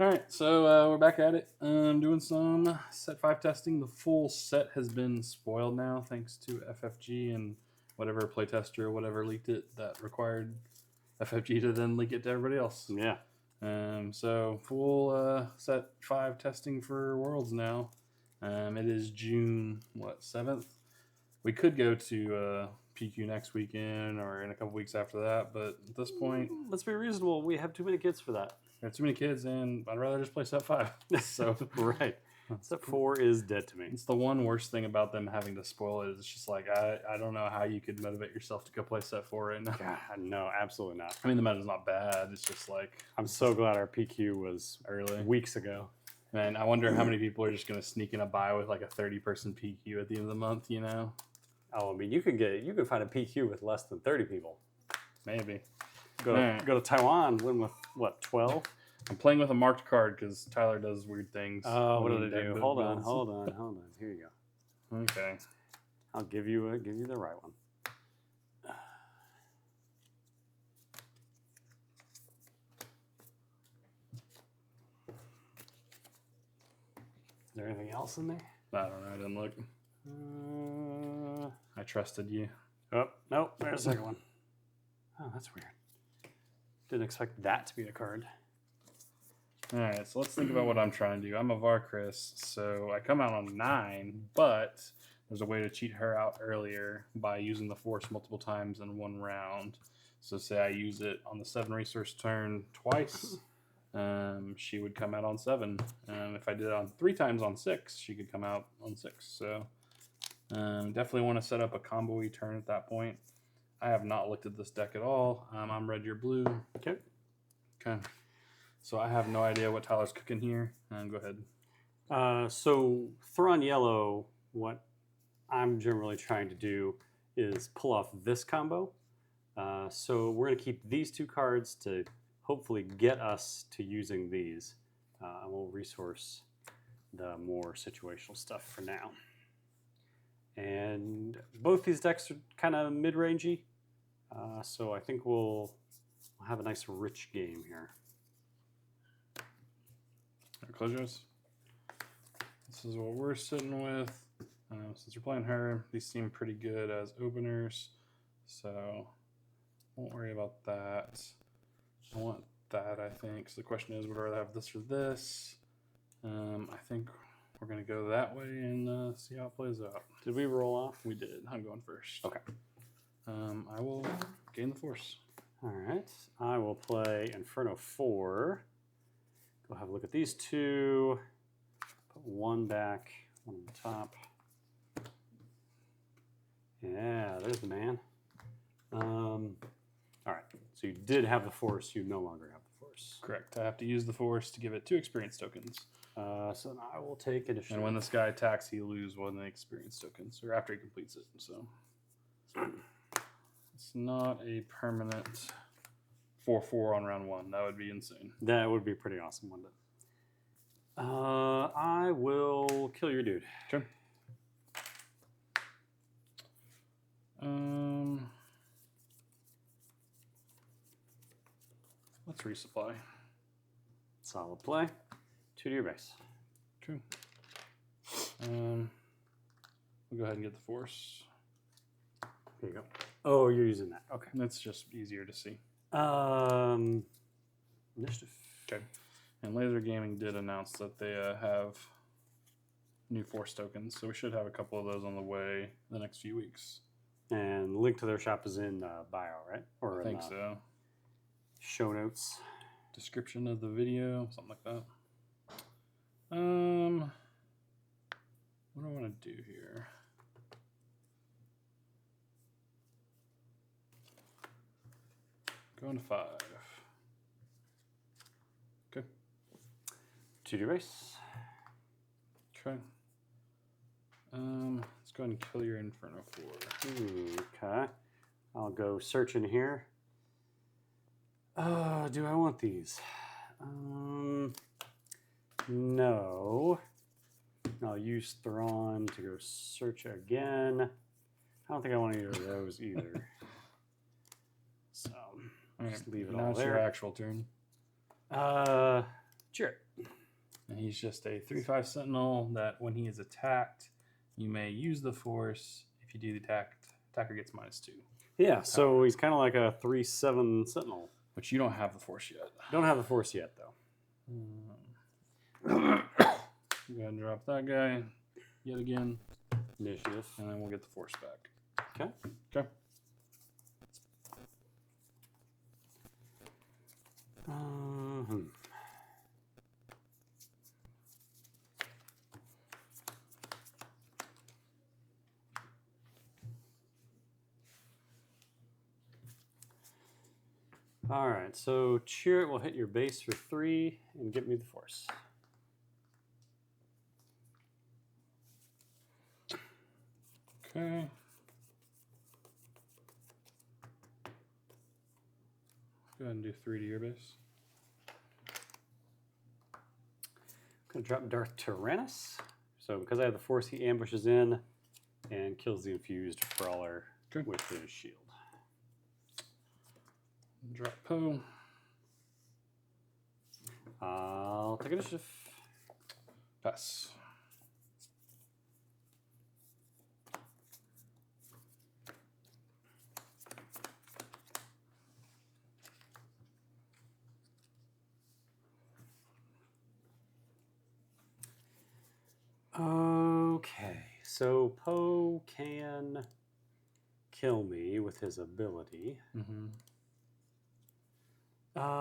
All right, so we're back at it. Doing some set 5 testing. The full set has been spoiled now, thanks to FFG and whatever playtester or whatever leaked it that required FFG to then leak it to everybody else. Yeah. So full set 5 testing for Worlds now. It is June 7th. We could go to PQ next weekend or in a couple weeks after that, but at this point, let's be reasonable. We have too many kids for that. We have too many kids, and I'd rather just play set 5. So right. Set 4 is dead to me. It's the one worst thing about them having to spoil it. It's just like I don't know how you could motivate yourself to go play set 4 right now. God, no, absolutely not. I mean, the meta's not bad. It's just like I'm so glad our PQ was early weeks ago. Man, I wonder how many people are just going to sneak in a buy with like a 30-person PQ at the end of the month. You know? Oh, I mean, you could find a PQ with less than 30 people. Maybe. Go to Taiwan, win with what, 12? I'm playing with a marked card because Tyler does weird things. Oh, what do they do? Hold on. Here you go. Okay. I'll give you the right one. Is there anything else in there? I don't know. I didn't look. I trusted you. Oh, no. There's a second one. Oh, that's weird. Didn't expect that to be a card. All right, so let's think about what I'm trying to do. I'm Avar Chris, so I come out on 9, but there's a way to cheat her out earlier by using the Force multiple times in one round. So say I use it on the 7 resource turn twice, she would come out on 7. If I did it on 3 times on 6, she could come out on 6. So definitely want to set up a combo-y turn at that point. I have not looked at this deck at all. I'm red, you're blue. Okay. So I have no idea what Tyler's cooking here. Go ahead. So Thrawn yellow, what I'm generally trying to do is pull off this combo. So we're going to keep these 2 cards to hopefully get us to using these. And we'll resource the more situational stuff for now. And both these decks are kind of mid-rangey. So I think we'll have a nice rich game here. Close yours. This is what we're sitting with. Since you're playing her, these seem pretty good as openers, so won't worry about that. I want that, I think. So the question is, would I rather have this or this? I think we're going to go that way and see how it plays out. Did we roll off? We did. I'm going first. Okay. I will gain the Force. All right. I will play Inferno 4. Go have a look at these 2. Put 1 back, 1 on the top. Yeah, there's the man. All right. So you did have the Force. You no longer have the Force. Correct. I have to use the Force to give it 2 experience tokens. So then I will take additional. And when this guy attacks, he loses 1 experience tokens, or after he completes it. So it's not a permanent 4/4 on round 1. That would be insane. That would be pretty awesome, wouldn't it? I will kill your dude. Sure. Let's resupply. Solid play. 2 to your base. True. We'll go ahead and get the Force. Here you go. Oh, you're using that. Okay. That's just easier to see. Initiative. Okay. And Laser Gaming did announce that they have new Force tokens, so we should have a couple of those on the way the next few weeks. And the link to their shop is in bio, right? Or I think so. Show notes. Description of the video, something like that. What do I want to do here? Going to 5. Okay. 2 to your base. Okay. Let's go ahead and kill your Inferno 4. Okay. I'll go search in here. Do I want these? No. I'll use Thrawn to go search again. I don't think I want either of those either. So All right. just leave it Now all it's there. your actual turn. Sure. And he's just a 3/5 sentinel that when he is attacked, you may use the force. If you do the attacker gets -2. Yeah, so he's kind of like a 3/7 sentinel. But you don't have the force yet. Don't have the force yet, though. Go ahead and drop that guy yet again. Initiative. And then we'll get the force back. Okay. Okay. All right, so cheer it will hit your base for 3 and get me the force. Okay. Go ahead and do 3 to your base. I'm going to drop Darth Tyrannus. So because I have the force, he ambushes in and kills the infused brawler with his shield. Drop Poe. I'll take initiative. Pass. Okay, so Poe can kill me with his ability. Mm-hmm.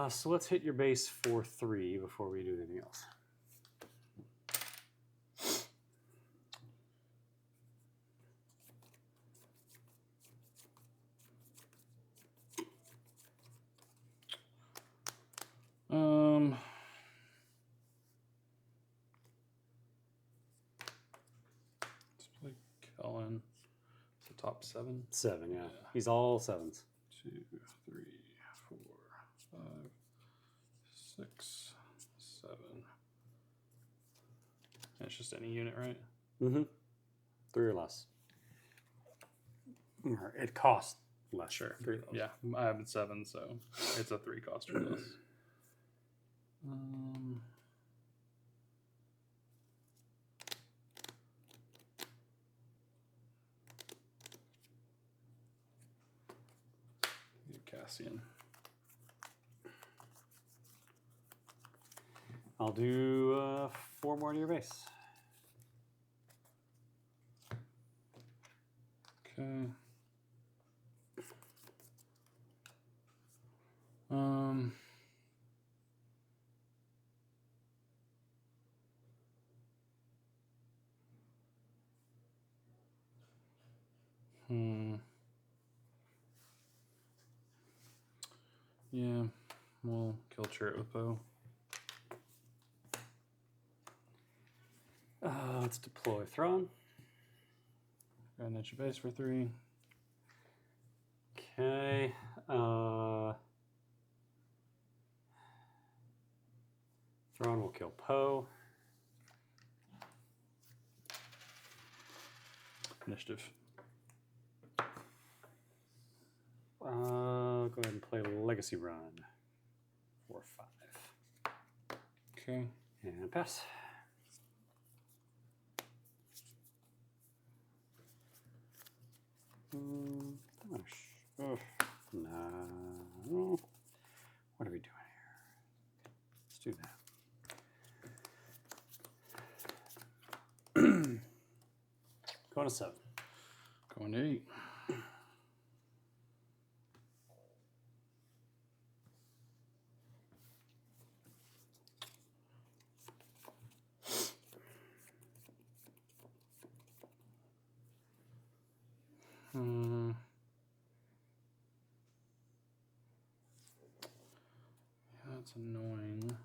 So let's hit your base for 3 before we do anything else. Let's play Kellen. It's the top 7. 7, yeah. He's all 7s. 2, 3, 4, 5, 6, 7. And it's just any unit, right? Mm-hmm. 3 or less. It costs less. Sure. 3 of those. Yeah, I have it 7, so it's a 3 cost for this. Cassian. I'll do 4 more to your base. Okay. Yeah, we'll kill Chirrut with Poe. Let's deploy Thrawn. Go ahead and hit your base for 3. Okay. Thrawn will kill Poe. Initiative. Go ahead and play Legacy Run for 5. Okay. And pass. No. What are we doing here? Let's do that. Going to 7. Going to 8. Yeah, that's annoying.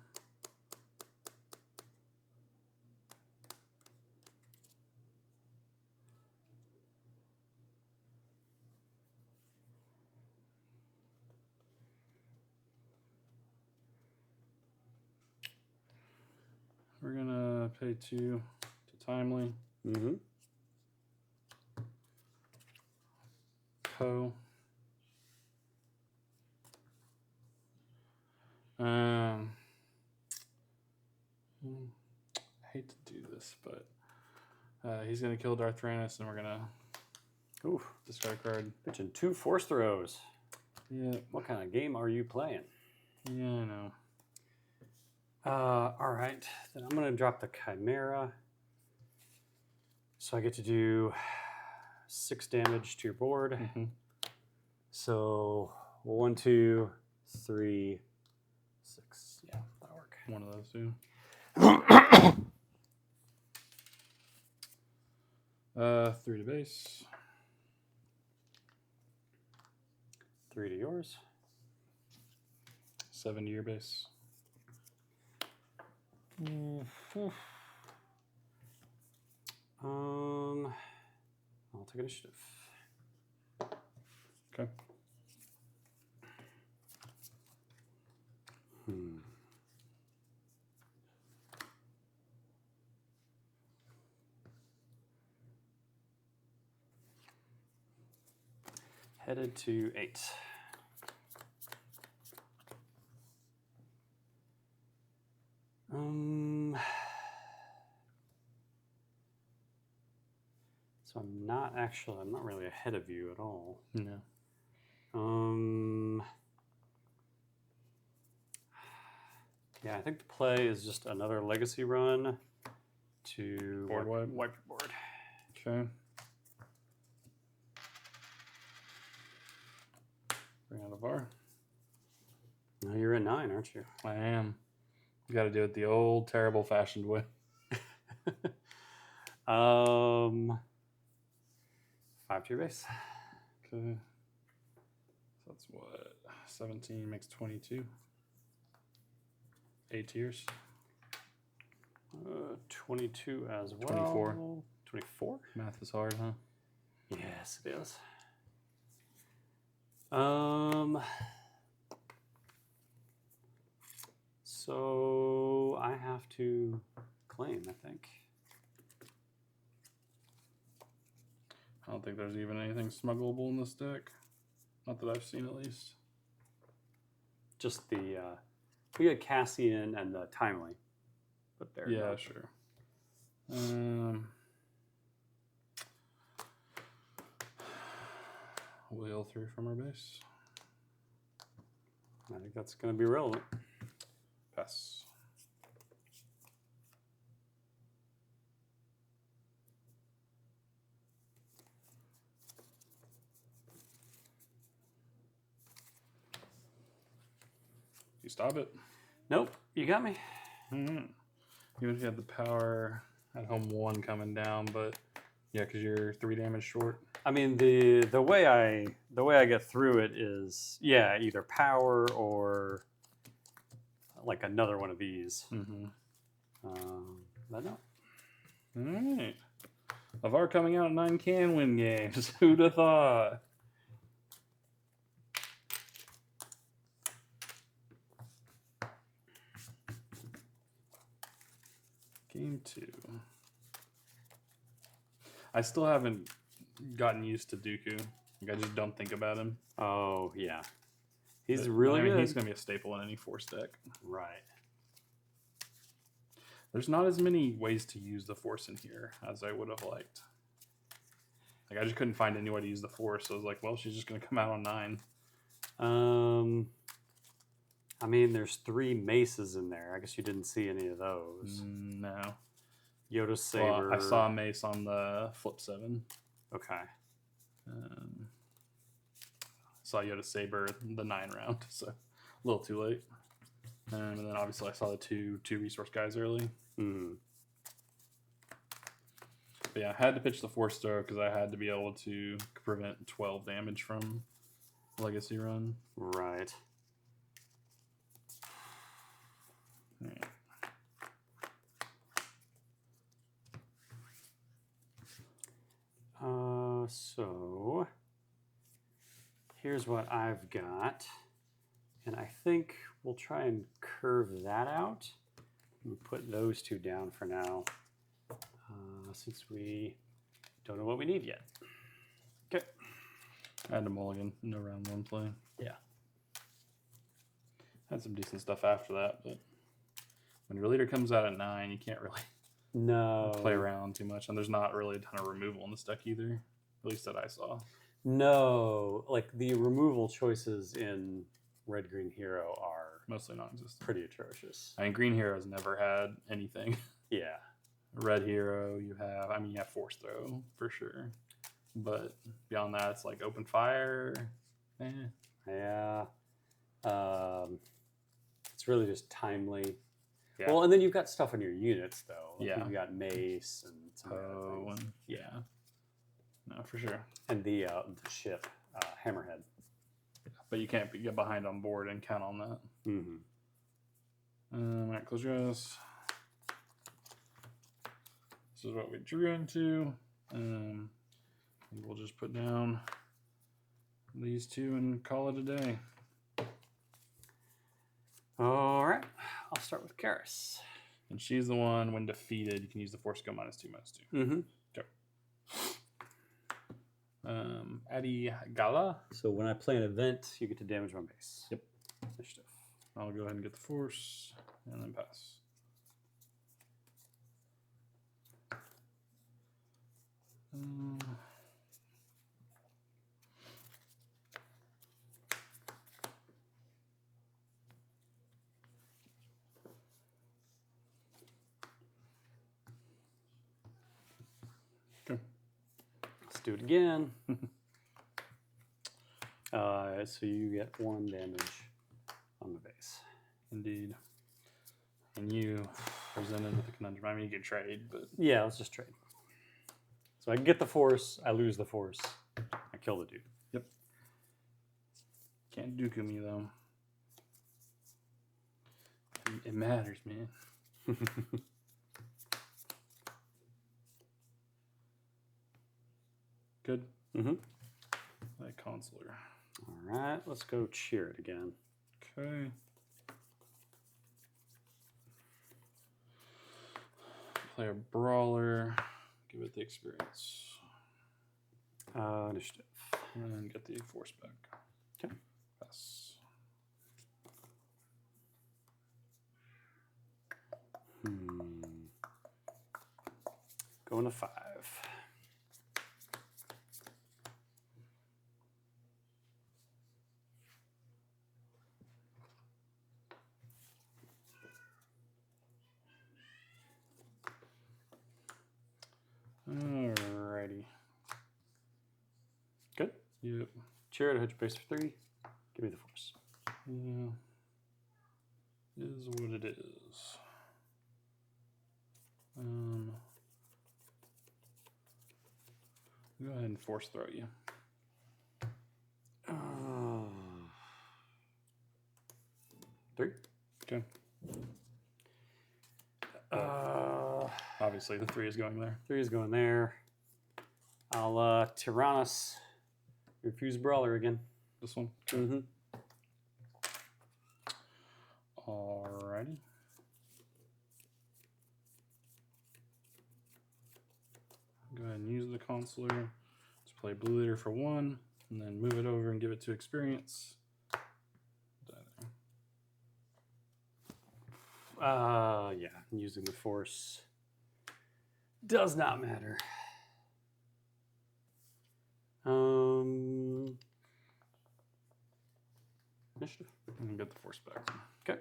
We're gonna pay 2 to Timely. Mm-hmm. Poe. this, but he's going to kill Darth Tyrannus, and we're going to Oof. discard a card. Pitching 2 force throws. Yeah. What kind of game are you playing? Yeah, I know. All right, then I'm going to drop the Chimera. So I get to do 6 damage to your board. Mm-hmm. So 1, 2, 3, 6. Yeah, that'll work. One of those two. 3 to base. 3 to yours. 7 to your base. I'll take initiative. Okay. Headed to 8. So I'm not really ahead of you at all. No. Yeah, I think the play is just another legacy run to Board wipe. Wipe your board. Okay. Bring out Avar. Now you're at 9, aren't you? I am. You got to do it the old, terrible fashioned way. 5 to your base. Okay. So that's what? 17 makes 22. 8 tiers. 22 as well. 24. 24? Math is hard, huh? Yes, it is. So I have to claim, I think. I don't think there's even anything smuggleable in this deck. Not that I've seen, at least. Just the we got Cassian and the Timely, but they're Yeah, not. sure. Wheel through from our base. I think that's going to be relevant. Pass. You stop it. Nope, you got me. Mm-hmm. Even if you had the power at home 1 coming down, but yeah, because you're 3 damage short. I mean, the way I get through it is, yeah, either power or like another one of these. Mm-hmm. But no. All right. Avar coming out at 9 can win games. Who'd have thought? Game 2. I still haven't gotten used to Dooku. Like, I just don't think about him. Oh, yeah. He's But, really I mean, good. he's going to be a staple in any Force deck. Right. There's not as many ways to use the Force in here as I would have liked. Like, I just couldn't find any way to use the Force, so I was like, well, she's just going to come out on 9. I mean, there's 3 maces in there. I guess you didn't see any of those. No. Yoda Saber. Well, I saw a mace on the flip 7. Okay. Saw Yoda Saber the 9 round, so a little too late. And then obviously I saw the two resource guys early. Mm. But yeah, I had to pitch the Force throw because I had to be able to prevent 12 damage from Legacy Run. Right. Yeah. So here's what I've got, and I think we'll try and curve that out and put those 2 down for now, since we don't know what we need yet. Okay. I had to mulligan, no round 1 play. Yeah. Had some decent stuff after that, but when your leader comes out at 9, you can't really No. play around too much, and there's not really a ton of removal in this deck either, at least that I saw. No, like the removal choices in Red Green Hero are Mostly non-existent. pretty atrocious. I mean, Green Hero's never had anything. Yeah. Red Hero, you have Force Throw for sure, but beyond that, it's like Open Fire. Yeah. It's really just timely. Yeah. Well, and then you've got stuff on your units, though. Like Yeah. You've got Mace and some other things. And yeah. No, for sure. And the ship, Hammerhead. But you can't get behind on board and count on that. Mm-hmm. All right, close your eyes. This is what we drew into. We'll just put down these two and call it a day. All right. I'll start with Karis. And she's the one, when defeated, you can use the Force Skill -2/-2. Mm-hmm. Okay. Adi Gala. So when I play an event, you get to damage my base. Yep. Initiative. I'll go ahead and get the Force and then pass. Okay. Let's do it again. So you get 1 damage on the base. Indeed. And you presented with a conundrum. I mean, you can trade, but Yeah, let's just trade. So I get the Force, I lose the Force, I kill the dude. yep. Can't Dooku me though. It matters, man. Good. Mm-hmm. That consular. All right, let's go cheer it again. Okay. Play a brawler. Give it the experience. Initiative. And get the Force back. Okay. Pass. Going to 5. Alrighty. Good. Yep. Cheer it, hit your base for 3. Give me the Force. Yeah. Is what it is. Go ahead and Force throw you. Uh, 3. Okay. Obviously, the 3 is going there. 3 is going there. I'll Tyrannus refuse Brawler again. This one. Mm-hmm. Alrighty. Go ahead and use the consular to play Blue Leader for 1, and then move it over and give it to experience. Yeah, using the Force does not matter. Initiative. And get the Force back. Okay.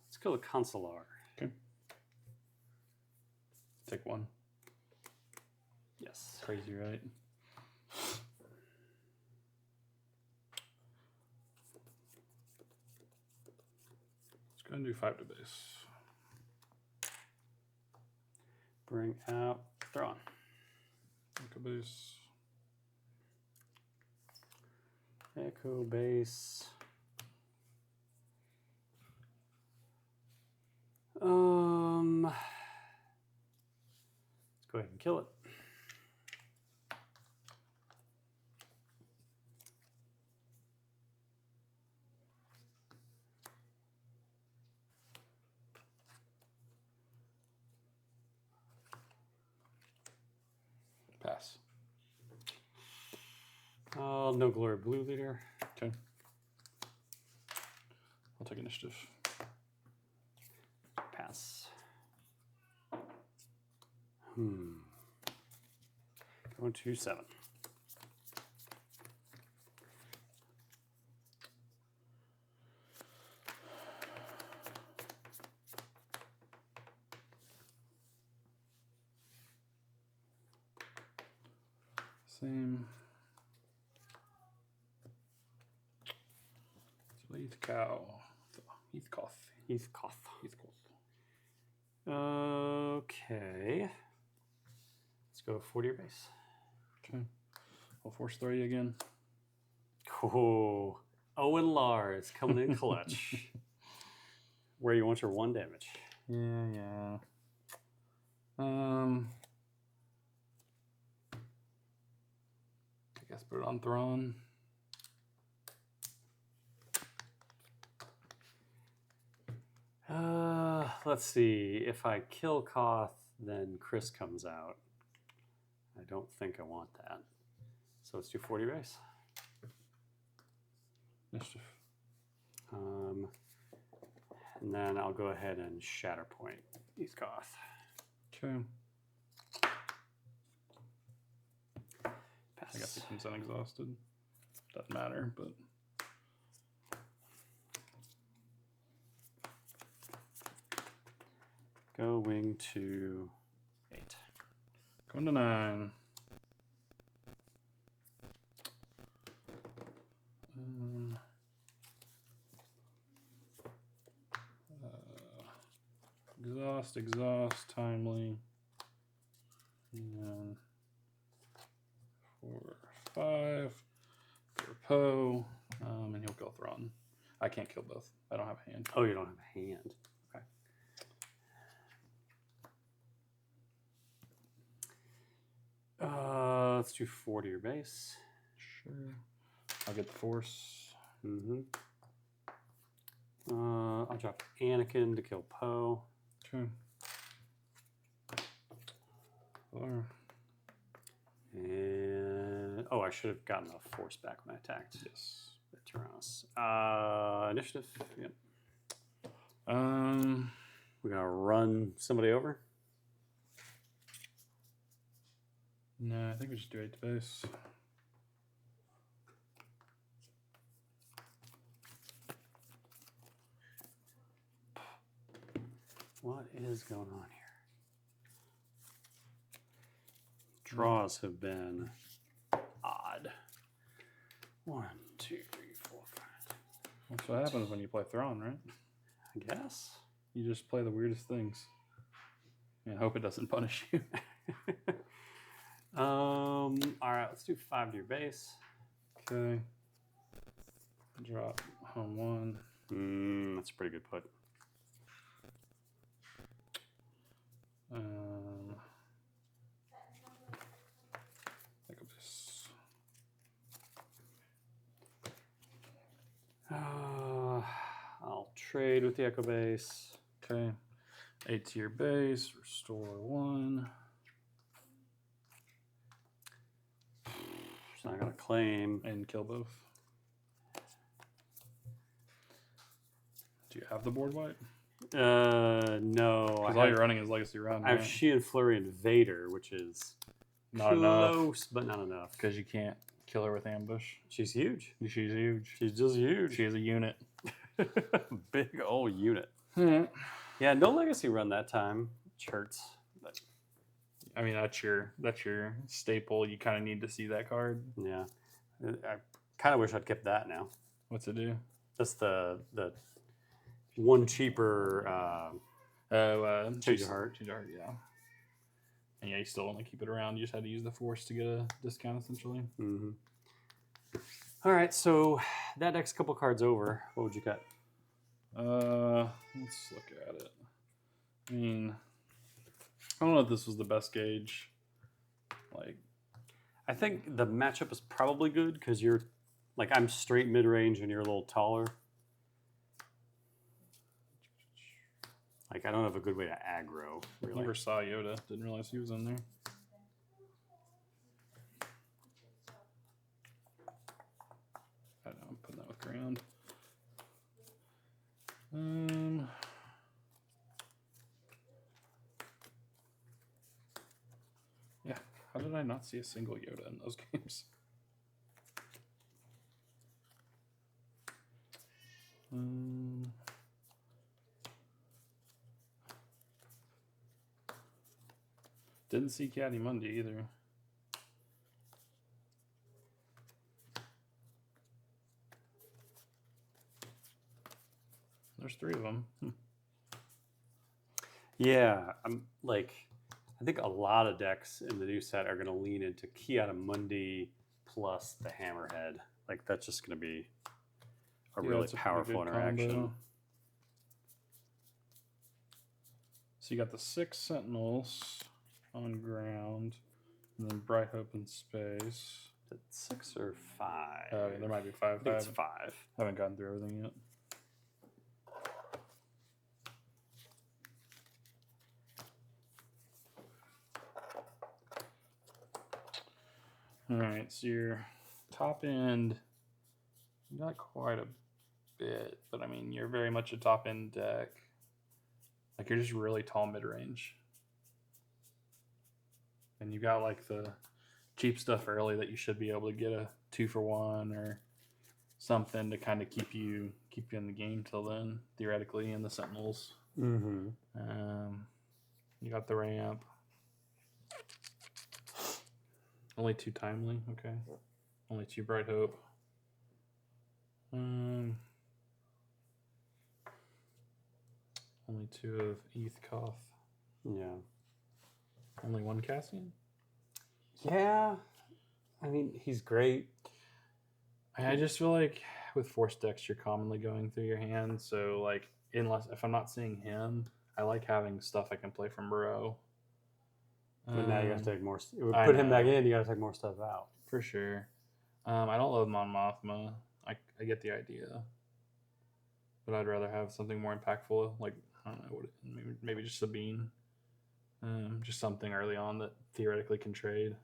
Let's go with Consular. Okay. Take 1. Yes. Crazy, right? Let's go and do 5 to base. Bring out Thrawn. Echo base. Echo base. Let's go ahead and kill it. no glory blue leader. Okay. I'll take initiative. Pass. Going to 7. Same. Heathcoth. Okay. Let's go 40 your base. Okay. I'll force throw you again. Oh, Owen Lars coming in clutch. Where you want your 1 damage. Yeah. I guess put it on Thrawn. Let's see. If I kill Koth, then Chris comes out. I don't think I want that. So let's do 40 base. Mischief. And then I'll go ahead and Shatterpoint these Koth. Okay. Pass. I guess it comes unexhausted. Doesn't matter, but. Going to 8. Going to 9. Exhaust, timely. And 4, 5 for Poe. And he'll kill Thrawn. I can't kill both. I don't have a hand. Oh, you don't have a hand. Okay. Let's do 40 your base. Sure. I'll get the force. I'll drop Anakin to kill Poe. Okay. 4. And I should have gotten a force back when I attacked. Yes. The Tyrannus. Initiative. Yep. We're gonna run somebody over. No, I think we just do 8 to base. What is going on here? Draws have been odd. 1, 2, 3, 4, 5. That's what happens when you play Thrawn, right? I guess. You just play the weirdest things. And hope it doesn't punish you. All right, let's do 5 to your base. Okay. Drop home 1. That's a pretty good put. Think of this. I'll trade with the Echo Base. Okay. 8 to your base. Restore 1. So I got to claim. And kill both. Do you have the board wipe? No. Because all you're running is Legacy Run. I have Sheehan Flurry and Vader, which is not close, but not enough. Because you can't kill her with ambush. She's huge. She's huge. She's just huge. She is a unit. Big old unit. Hmm. Yeah, no Legacy Run that time. Which hurts. But I mean, that's your staple. You kind of need to see that card. yeah. I kind of wish I'd kept that now. What's it do? That's the one cheaper Change of Heart. Change of Heart, yeah. And yeah, you still only keep it around. You just had to use the force to get a discount, essentially. Mm-hmm. All right, so that next couple cards over, what would you cut? Let's look at it. I mean, I don't know if this was the best gauge. Like, I think the matchup is probably good because you're, like, I'm straight mid-range and you're a little taller. Like, I don't have a good way to aggro, I really. never saw Yoda. Didn't realize he was in there. How did I not see a single Yoda in those games? Didn't see Caddy Mundi either. There's 3 of them. Yeah, I think a lot of decks in the new set are going to lean into Ki-Adi-Mundi plus the Hammerhead. Like, that's just going to be a really powerful interaction. Combo. So you got the 6 Sentinels on ground, and then Bright Hope in space. Is it 6 or 5? Oh, yeah, there might be 5. I think it's 5. Haven't gotten through everything yet. All right, so your top end, not quite a bit, but I mean, you're very much a top end deck. Like, you're just really tall mid range. And you got like the cheap stuff early that you should be able to get a 2-for-1 or something to kind of keep you in the game till then, theoretically, in the Sentinels. Mm-hmm. You got the ramp. Only 2 timely, okay. Only 2 Bright Hope. Only 2 of Ethkoth. Yeah. Only 1 Cassian? Yeah. I mean, he's great. I just feel like with Force decks, you're commonly going through your hand. So, like, if I'm not seeing him, I like having stuff I can play from Burrow. But now you got to take more. Put him back in. You got to take more stuff out for sure. I don't love Mon Mothma. I get the idea, but I'd rather have something more impactful. Like, I don't know, maybe just Sabine. Just something early on that theoretically can trade.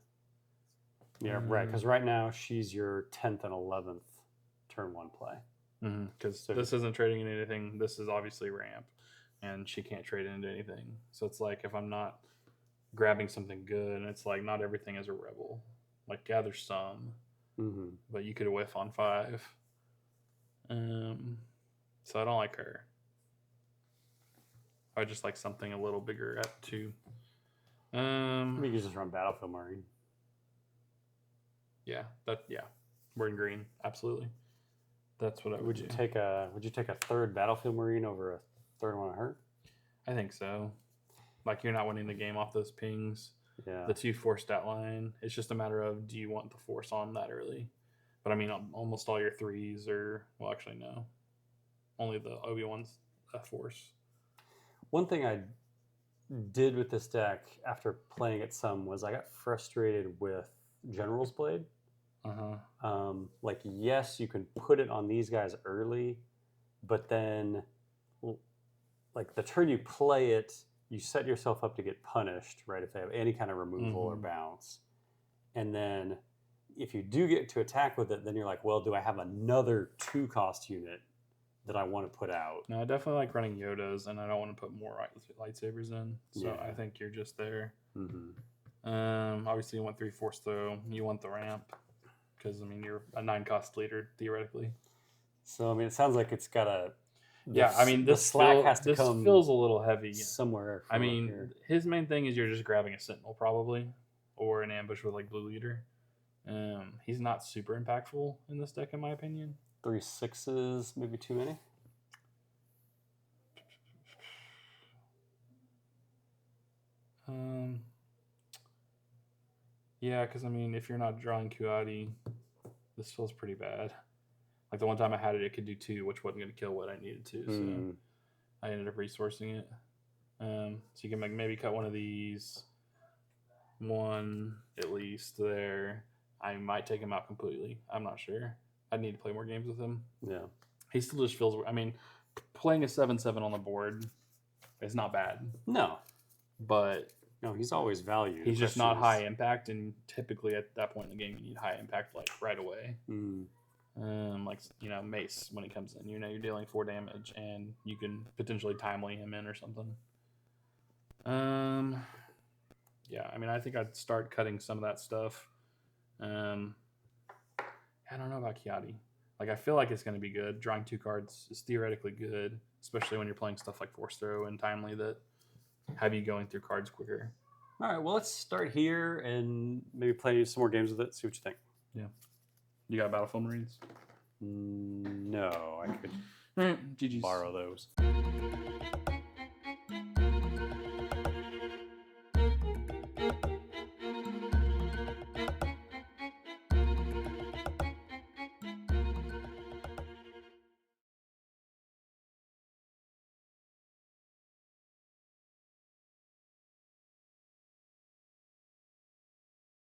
Yeah, right. Because right now she's your 10th and 11th turn 1 play. Because this isn't trading into anything. This is obviously ramp, and she can't trade into anything. So it's like, if I'm not grabbing something good, and it's like, not everything is a rebel. Like, yeah, there's some, but you could whiff on 5. So I don't like her. I just like something a little bigger at 2. Maybe you just run Battlefield Marine. Yeah, we're in green. Absolutely, that's what I would do. Would you take a 3rd Battlefield Marine over a 3rd one of her? I think so. Like, you're not winning the game off those pings. Yeah. The 2 force stat line. It's just a matter of, do you want the force on that early? But I mean, almost all your 3s are, well, actually no, only the Obi-Wan's a force. One thing I did with this deck after playing it some was I got frustrated with General's Blade. Like, yes, you can put it on these guys early, but then, like, the turn you play it, you set yourself up to get punished, right, if they have any kind of removal or bounce. And then if you do get to attack with it, then you're like, well, do I have another 2-cost unit that I want to put out? No, I definitely like running Yodas, and I don't want to put more lightsabers in. So I think you're just there. Obviously, you want 3 force throw. You want the ramp because, I mean, you're a 9-cost leader theoretically. So, I mean, it sounds like it's got a. I mean, this feels a little heavy somewhere. I mean, his main thing is you're just grabbing a Sentinel probably, or an ambush with like Blue Leader. He's not super impactful in this deck, in my opinion. 3 6s, maybe too many. Yeah, because I mean, if you're not drawing Kuati, this feels pretty bad. Like, the one time I had it, it could do 2, which wasn't going to kill what I needed to. So I ended up resourcing it. So you can maybe cut one of these, 1 at least there. I might take him out completely. I'm not sure. I need to play more games with him. Yeah. He still just feels... I mean, playing a 7/7 on the board is not bad. No. But... No, he's always valued. He's just not high impact, and typically at that point in the game, you need high impact, like, right away. Like, you know, Mace, when he comes in, you know, you're dealing 4 damage, and you can potentially timely him in or something. Yeah, I mean, I think I'd start cutting some of that stuff. I don't know about Kiadi. Like, I feel like it's going to be good. Drawing 2 cards is theoretically good, especially when you're playing stuff like Force Throw and Timely that have you going through cards quicker. All right, well, let's start here and maybe play some more games with it, see what you think. Yeah. You got Battlefield Marines? No, I could All right, GG's. borrow those.